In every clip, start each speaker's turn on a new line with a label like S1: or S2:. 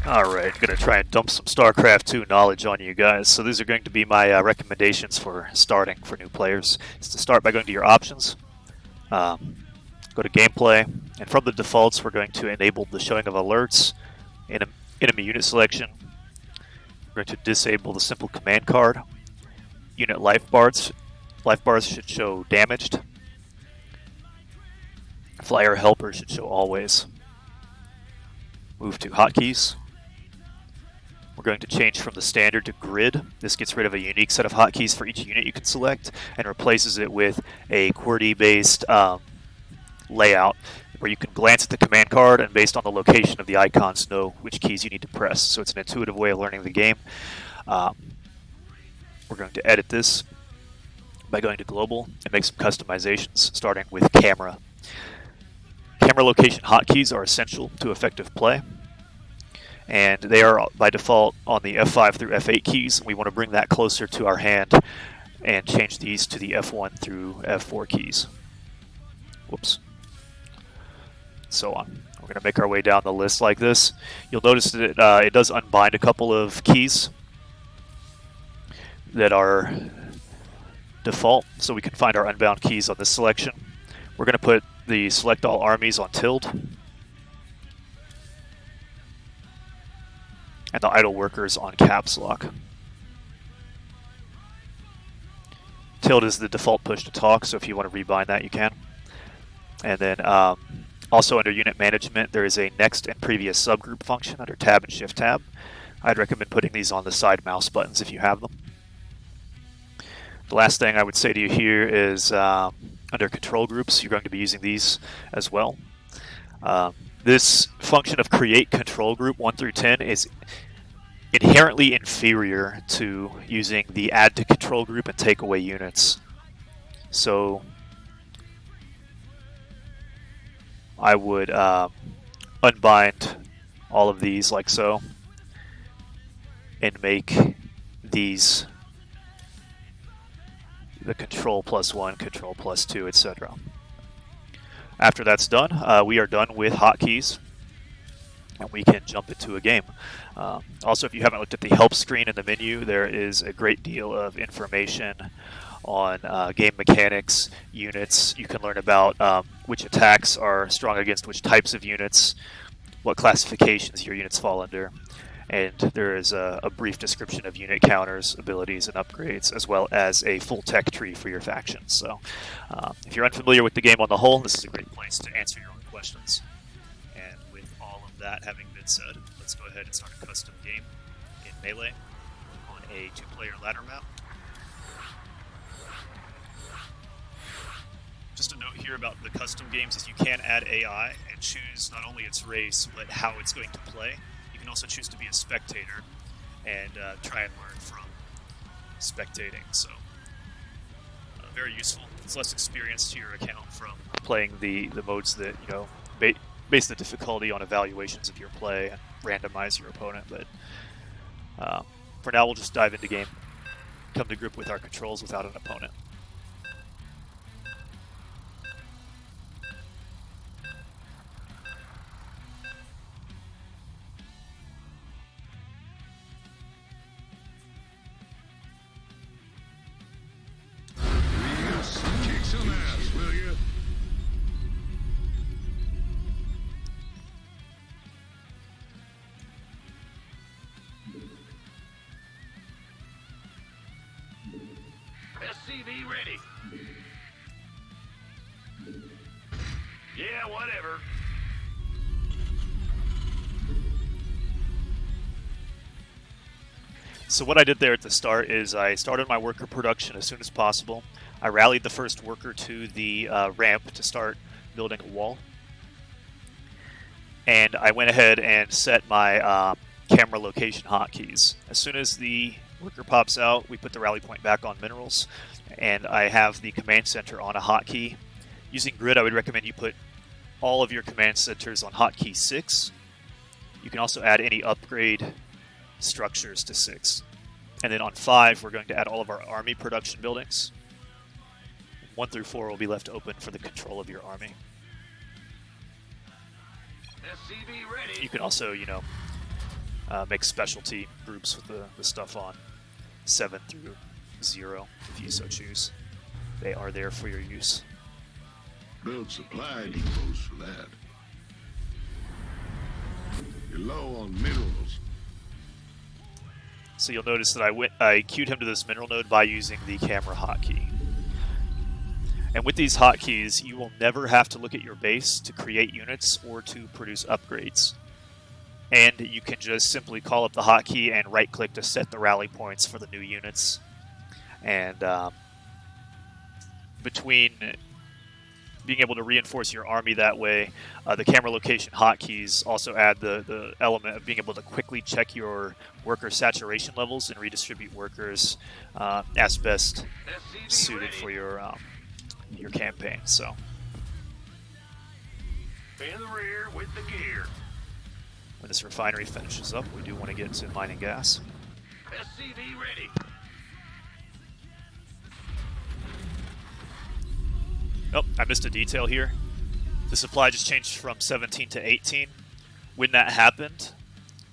S1: Alright, I'm going to try and dump some StarCraft 2 knowledge on you guys. So these are going to be my recommendations for starting for new players. It's to start by going to your options, go to gameplay, and from the defaults we're going to enable the showing of alerts, enemy unit selection. We're going to disable the simple command card. Unit life bars should show damaged. Flyer helper should show always. Move to hotkeys. We're going to change from the standard to grid. This gets rid of a unique set of hotkeys for each unit you can select and replaces it with a QWERTY-based layout where you can glance at the command card and based on the location of the icons know which keys you need to press. So it's an intuitive way of learning the game. We're going to edit this by going to global and make some customizations, starting with camera. Camera location hotkeys are essential to effective play, and they are by default on the F5 through F8 keys. We want to bring that closer to our hand and change these to the F1 through F4 keys. Whoops. So on. We're going to make our way down the list like this. You'll notice that it does unbind a couple of keys that are default, so we can find our unbound keys on this selection. We're going to put the select all armies on tilde, and the idle workers on caps lock. Tilde is the default push to talk, so if you want to rebind that, you can. And then also under unit management, there is a next and previous subgroup function under tab and shift tab. I'd recommend putting these on the side mouse buttons if you have them. The last thing I would say to you here is under control groups, you're going to be using these as well. This function of create control group 1 through 10 is inherently inferior to using the add to control group and take away units. So I would unbind all of these like so and make these the control +1, control +2, etc. After that's done, we are done with hotkeys, and we can jump into a game. Also, if you haven't looked at the help screen in the menu, there is a great deal of information on game mechanics, units. You can learn about which attacks are strong against which types of units, what classifications your units fall under, and there is a brief description of unit counters, abilities, and upgrades, as well as a full tech tree for your factions. So if you're unfamiliar with the game on the whole, this is a great place to answer your own questions. And with all of that having been said, let's go ahead and start a custom game in Melee on a 2-player ladder map. Just a note here about the custom games is you can add AI and choose not only its race, but how it's going to play. You can also choose to be a spectator and try and learn from spectating. So very useful. It's less experience to your account from playing the modes that, you know, base the difficulty on evaluations of your play and randomize your opponent. But for now, we'll just dive into game, come to grip with our controls without an opponent.
S2: SCV ready. Yeah, whatever.
S1: So what I did there at the start is I started my worker production as soon as possible. I rallied the first worker to the ramp to start building a wall. And I went ahead and set my camera location hotkeys. As soon as the worker pops out, we put the rally point back on minerals, and I have the command center on a hotkey. Using grid, I would recommend you put all of your command centers on hotkey 6. You can also add any upgrade structures to 6. And then on 5, we're going to add all of our army production buildings. 1 through 4 will be left open for the control of your army.
S2: SCV ready.
S1: You can also, you know, make specialty groups with the stuff on 7 through 0, if you so choose. They are there for your use.
S2: Build supply depots for that. You're low on minerals.
S1: So you'll notice that I queued him to this mineral node by using the camera hotkey. And with these hotkeys, you will never have to look at your base to create units or to produce upgrades. And you can just simply call up the hotkey and right-click to set the rally points for the new units. And between being able to reinforce your army that way, the camera location hotkeys also add the element of being able to quickly check your worker saturation levels and redistribute workers as best suited for your campaign. So,
S3: in the rear with the gear.
S1: When this refinery finishes up, we do want to get to mining gas.
S3: SCV ready.
S1: Oh, I missed a detail here. The supply just changed from 17 to 18. When that happened,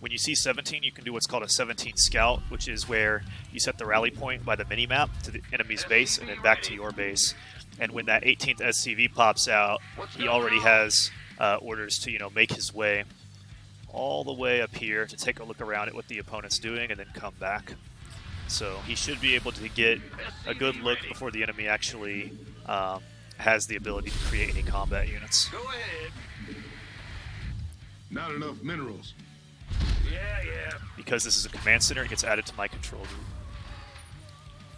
S1: when you see 17, you can do what's called a 17 scout, which is where you set the rally point by the mini-map to the enemy's base and then back to your base. And when that 18th SCV pops out, he already has orders to, make his way all the way up here to take a look around at what the opponent's doing and then come back. So he should be able to get a good look before the enemy actually has the ability to create any combat units.
S3: Go ahead.
S2: Not enough minerals.
S3: Yeah.
S1: Because this is a command center, it gets added to my control group.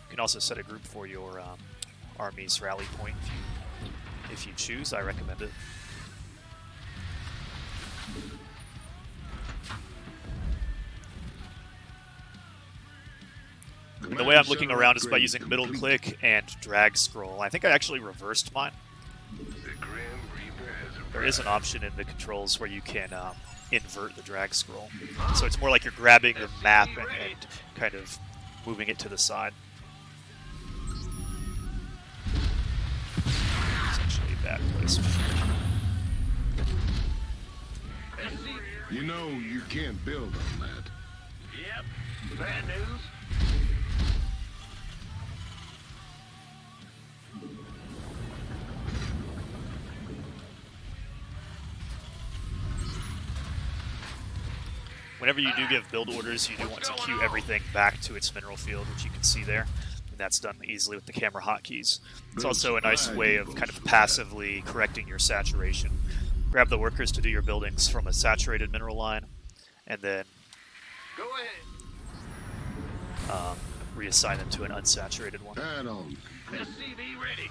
S1: You can also set a group for your army's rally point if you choose. I recommend it. And the way I'm looking around is by using middle click and drag scroll. I think I actually reversed mine. There is an option in the controls where you can invert the drag scroll. So it's more like you're grabbing the map and kind of moving it to the side. It's actually a bad placement.
S2: You know you can't build on that.
S3: Yep. Bad news.
S1: Whenever you do give build orders, you do want to queue everything back to its mineral field, which you can see there. And that's done easily with the camera hotkeys. It's also a nice way of kind of passively correcting your saturation. Grab the workers to do your buildings from a saturated mineral line, and then
S3: Go ahead.
S1: Reassign them to an unsaturated one.
S2: Add on.
S3: SCV ready.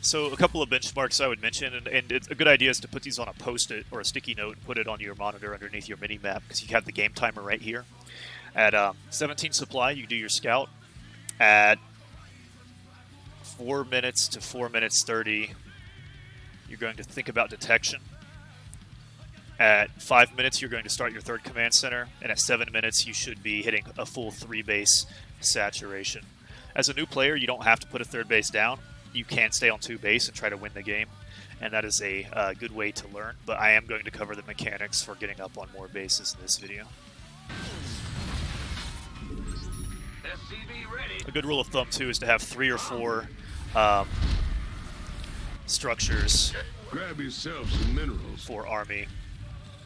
S1: So a couple of benchmarks I would mention, and it's a good idea is to put these on a post-it or a sticky note and put it on your monitor underneath your mini-map, because you have the game timer right here. At 17 supply, you do your scout. At 4 minutes to 4 minutes 30, you're going to think about detection. At 5 minutes, you're going to start your third command center, and at 7 minutes, you should be hitting a full 3 base saturation. As a new player, you don't have to put a third base down. You can stay on 2 base and try to win the game, and that is a good way to learn, but I am going to cover the mechanics for getting up on more bases in this video.
S3: SCV ready.
S1: A good rule of thumb, too, is to have 3 or 4 structures
S2: Grab yourself some minerals.
S1: for army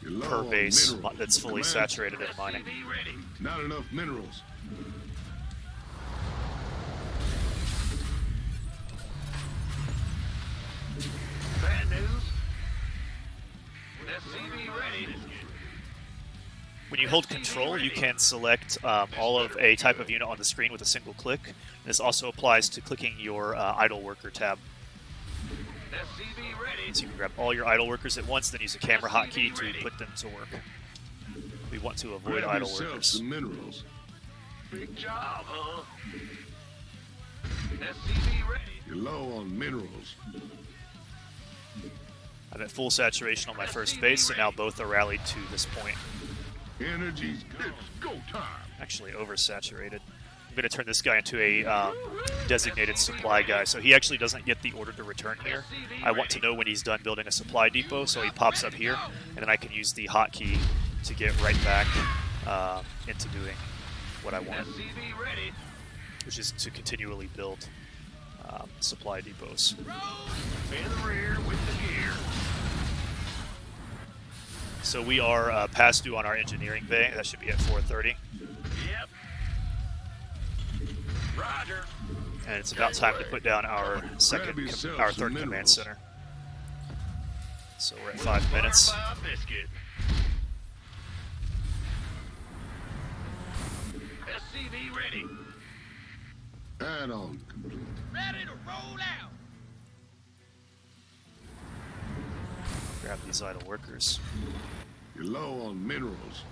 S2: You're low
S1: per
S2: on
S1: base
S2: minerals.
S1: that's fully
S2: Command-
S1: saturated in mining.
S3: SCV ready.
S2: Not enough minerals.
S3: Bad news. SCV ready.
S1: When you hold control, you can select all of a type of unit on the screen with a single click. This also applies to clicking your idle worker tab.
S3: SCV ready.
S1: So you can grab all your idle workers at once, then use a camera hotkey to put them to work. We want to avoid
S2: Grab
S1: idle
S2: yourself
S1: workers.
S2: some minerals.
S3: Big job, huh? SCV ready.
S2: You're low on minerals.
S1: I'm at full saturation on my first base, so now both are rallied to this point.
S2: Energy's good. It's go time.
S1: Actually oversaturated. going to turn this guy into a designated supply guy, so he actually doesn't get the order to return here. I want to know when he's done building a supply depot, so he pops up here, and then I can use the hotkey to get right back into doing what I want,
S3: SCV ready.
S1: which is to continually build supply depots.
S3: In the rear with the gear.
S1: So we are past due on our engineering bay. That should be at 4:30.
S3: Yep. Roger.
S1: And it's about time to put down our our third command center. So we're at 5 minutes.
S3: Farm by a biscuit. SCV ready.
S2: Add-on complete.
S3: Ready to roll out.
S1: Grab these idle workers.
S2: You're low on minerals.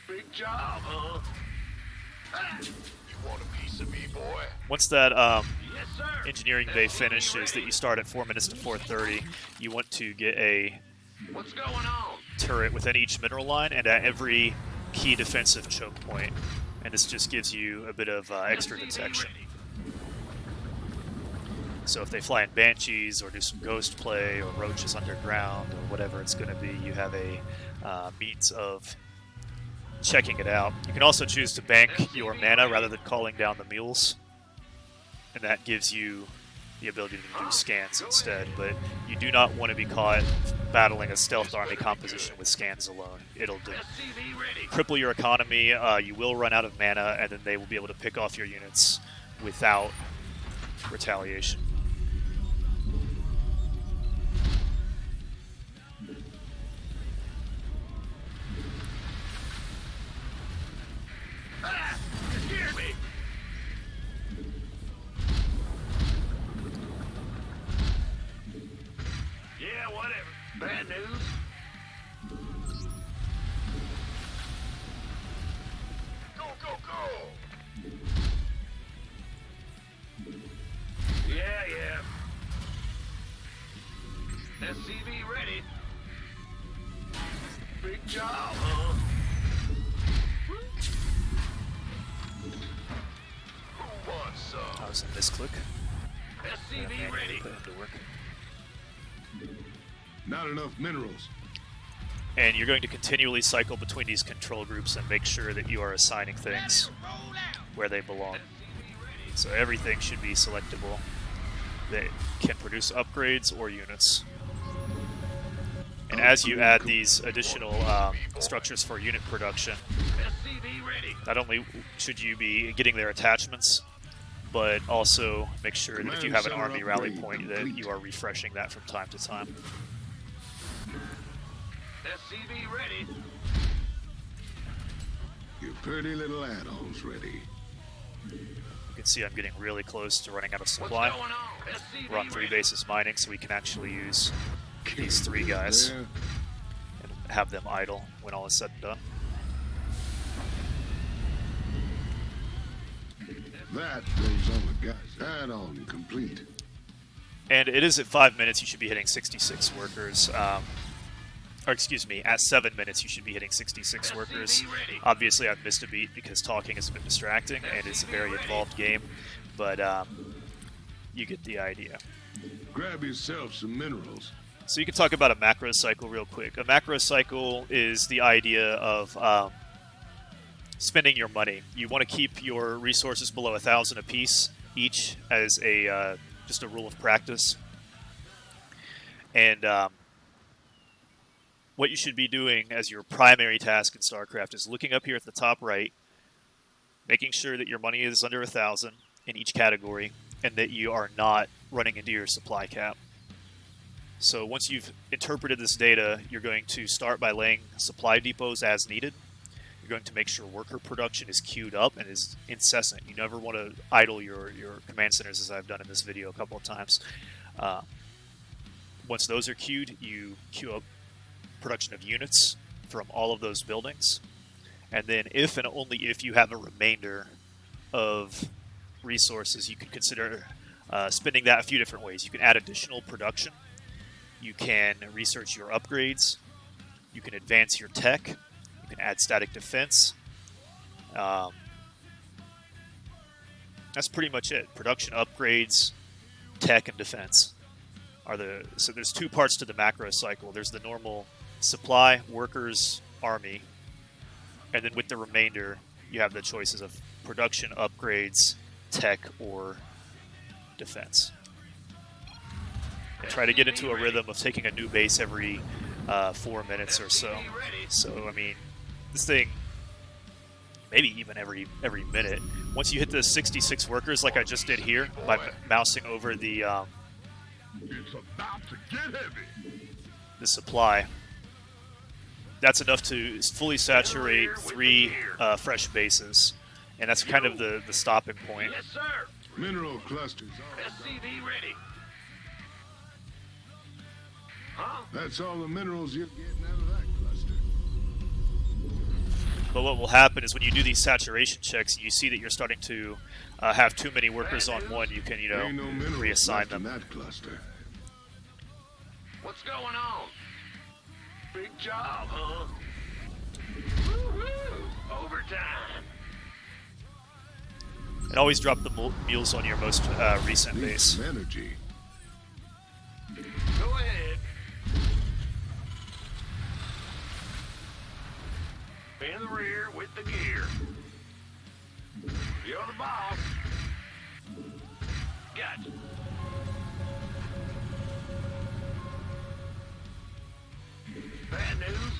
S3: Big job, huh? Ah. You want a piece of me, boy?
S1: Once that
S3: Yes, sir.
S1: engineering bay finishes, that you start at 4 minutes to 4:30, you want to get a
S3: What's going on?
S1: turret within each mineral line and at every key defensive choke point. And this just gives you a bit of extra
S3: SCV
S1: detection.
S3: ready.
S1: So if they fly in banshees or do some ghost play or roaches underground or whatever it's going to be, you have a means of checking it out. You can also choose to bank your mana rather than calling down the mules, and that gives you the ability to do scans instead. But you do not want to be caught battling a stealth army composition with scans alone. It'll
S3: SCV ready.
S1: cripple your economy, you will run out of mana, and then they will be able to pick off your units without retaliation.
S3: Ah, you scared me. Yeah, whatever. Bad news. Go, go, go. Yeah, yeah. SCV ready. Big job, huh? Who wants some?
S1: I was in misclick.
S3: SCV ready.
S1: Put him to work.
S2: Not enough minerals.
S1: And you're going to continually cycle between these control groups and make sure that you are assigning things
S3: Roll out.
S1: where they belong.
S3: SCV ready.
S1: So everything should be selectable that can produce upgrades or units. And as you add these additional structures for unit production,
S3: SCV ready.
S1: not only should you be getting their attachments, but also make sure that if you have an army rally point that you are refreshing that from time to time.
S3: SCV ready.
S2: Your pretty little add-ons ready.
S1: You can see I'm getting really close to running out of
S3: What's
S1: supply.
S3: going on? SCV
S1: We're on 3
S3: ready.
S1: bases mining, so we can actually use these 3 guys
S2: There.
S1: and have them idle when all is said and done.
S2: That goes on the guys. Add-on complete.
S1: And it is at 5 minutes, you should be hitting 66 workers. Or excuse me, at 7 minutes, you should be hitting 66 workers. Obviously, I've missed a beat because talking is a bit distracting, and it's a very involved game, but you get the idea.
S2: Grab yourself some minerals.
S1: So you can talk about a macro cycle real quick. A macro cycle is the idea of spending your money. You want to keep your resources below 1,000 apiece each as a just a rule of practice. And what you should be doing as your primary task in StarCraft is looking up here at the top right, making sure that your money is under 1,000 in each category, and that you are not running into your supply cap. So once you've interpreted this data, you're going to start by laying supply depots as needed. You're going to make sure worker production is queued up and is incessant. You never want to idle your command centers, as I've done in this video a couple of times. Once those are queued, you queue up production of units from all of those buildings. And then if and only if you have a remainder of resources, you can consider spending that a few different ways. You can add additional production. You can research your upgrades. You can advance your tech. You can add static defense. Um, that's pretty much it. Production upgrades, tech, and defense are the. So there's two parts to the macro cycle. There's the normal supply, workers, army, and then with the remainder, you have the choices of production, upgrades, tech, or defense. And try to get into a rhythm of taking a new base every 4 minutes or so. So I mean, this thing, maybe even every minute. Once you hit the 66 workers, like I just did here, by mousing over the
S2: It's about to get heavy.
S1: the supply, that's enough to fully saturate 3 fresh bases, and that's kind of the stopping point.
S3: Yes, sir.
S2: Mineral clusters all
S3: SCV ready. Huh?
S2: That's all the minerals you're getting out of that cluster.
S1: But what will happen is when you do these saturation checks, you see that you're starting to have too many workers on one. You can,
S2: Ain't no minerals
S1: reassign
S2: left in
S1: them.
S2: that cluster.
S3: What's going on? Big job, huh? Woo-hoo! Overtime.
S1: And always drop the mules on your most recent
S2: Need
S1: base.
S2: some energy.
S3: Go ahead. In the rear with the gear. You're the boss. Gotcha. Bad news.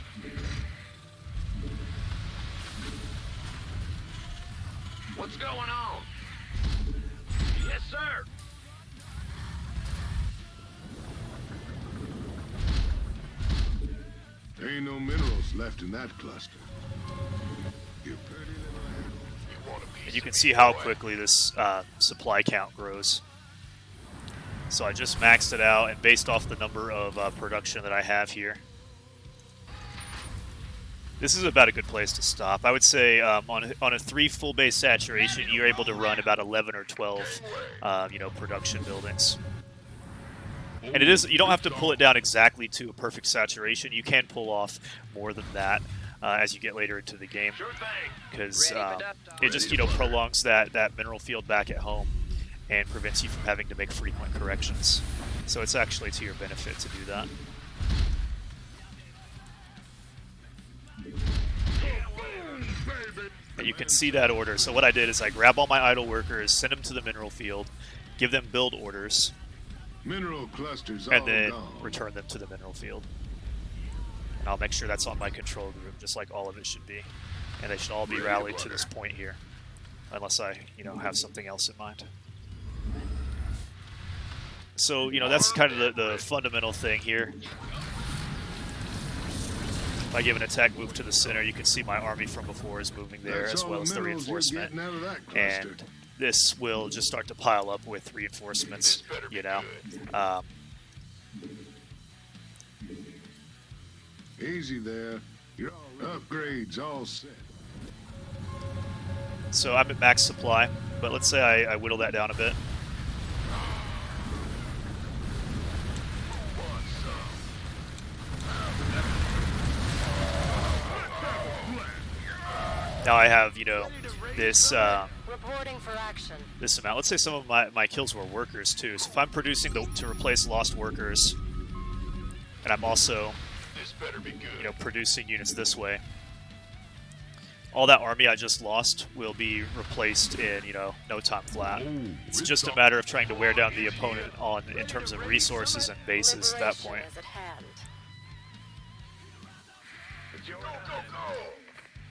S3: What's going on? Yes, sir.
S2: There ain't no minerals left in that cluster. You pretty little animal.
S3: You want a piece
S1: And you can
S3: of
S1: see
S3: me,
S1: how
S3: boy?
S1: quickly this supply count grows. So I just maxed it out, and based off the number of production that I have here, this is about a good place to stop. I would say on a 3 full base saturation, you're able to run about 11 or 12, production buildings. And it is, you don't have to pull it down exactly to a perfect saturation. You can pull off more than that as you get later into the game,
S3: Sure thing.
S1: because it just prolongs that mineral field back at home and prevents you from having to make frequent corrections. So it's actually to your benefit to do that. And you can see that order. So what I did is I grab all my idle workers, send them to the mineral field, give them build orders,
S2: Mineral clusters
S1: and
S2: all
S1: then
S2: gone.
S1: return them to the mineral field. And I'll make sure that's on my control group, just like all of it should be. And they should all be rallied to this point here, unless I, have something else in mind. So, that's kind of the fundamental thing here. If I give an attack move to the center, you can see my army from before is moving there,
S2: That's
S1: as
S2: all
S1: well as the
S2: minerals you're
S1: reinforcement.
S2: getting out of that cluster.
S1: And this will just start to pile up with reinforcements,
S2: Easy there. Your upgrades all set.
S1: So I'm at max supply, but let's say I whittle that down a bit. Now I have, this
S4: Reporting for action.
S1: this amount. Let's say some of my kills were workers too. So if I'm producing to replace lost workers, and I'm also,
S3: This better be good.
S1: producing units this way, all that army I just lost will be replaced in, no time flat. It's just a matter of trying to wear down the opponent in terms of resources and bases at that point.
S4: Liberation is at hand.
S3: Go, go, go.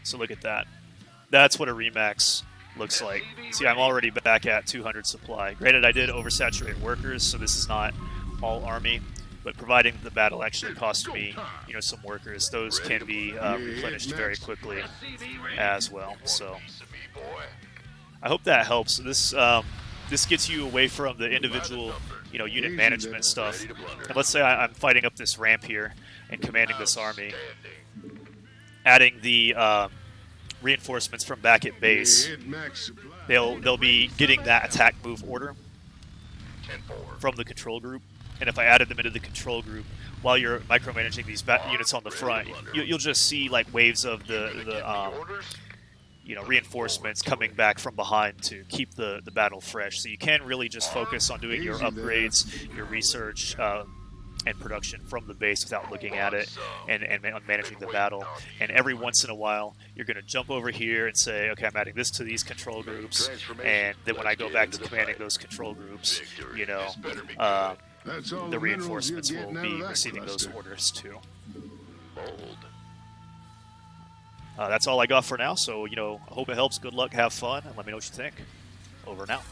S1: So look at that. That's what a remax looks like. See, I'm already back at 200 supply. Granted, I did oversaturate workers, so this is not all army, but providing the battle actually cost me, some workers, those can be replenished very quickly
S3: SCV ready.
S1: as well. So
S3: Piece of me, boy.
S1: I hope that helps. This gets you away from the individual, unit management stuff. And let's say I'm fighting up this ramp here and commanding this army, adding the reinforcements from back at base.
S2: Hit max supply.
S1: They'll be getting that attack move order
S3: 10-4.
S1: from the control group, and if I added them into the control group while you're micromanaging these units on the front, you'll just see like waves of the
S3: Orders?
S1: reinforcements coming back from behind to keep the battle fresh. So you can really just focus on doing your upgrades, your research, and production from the base without looking at it and on managing the battle. And every once in a while, you're going to jump over here and say, okay, I'm adding this to these control groups, and then when I go back to commanding those control groups,
S2: That's all
S1: the
S2: minerals you're
S1: reinforcements will
S2: getting out
S1: be
S2: of that
S1: receiving those
S2: cluster.
S1: orders too.
S3: Bold.
S1: That's all I got for now, so, I hope it helps. Good luck, have fun, and let me know what you think. Over and out.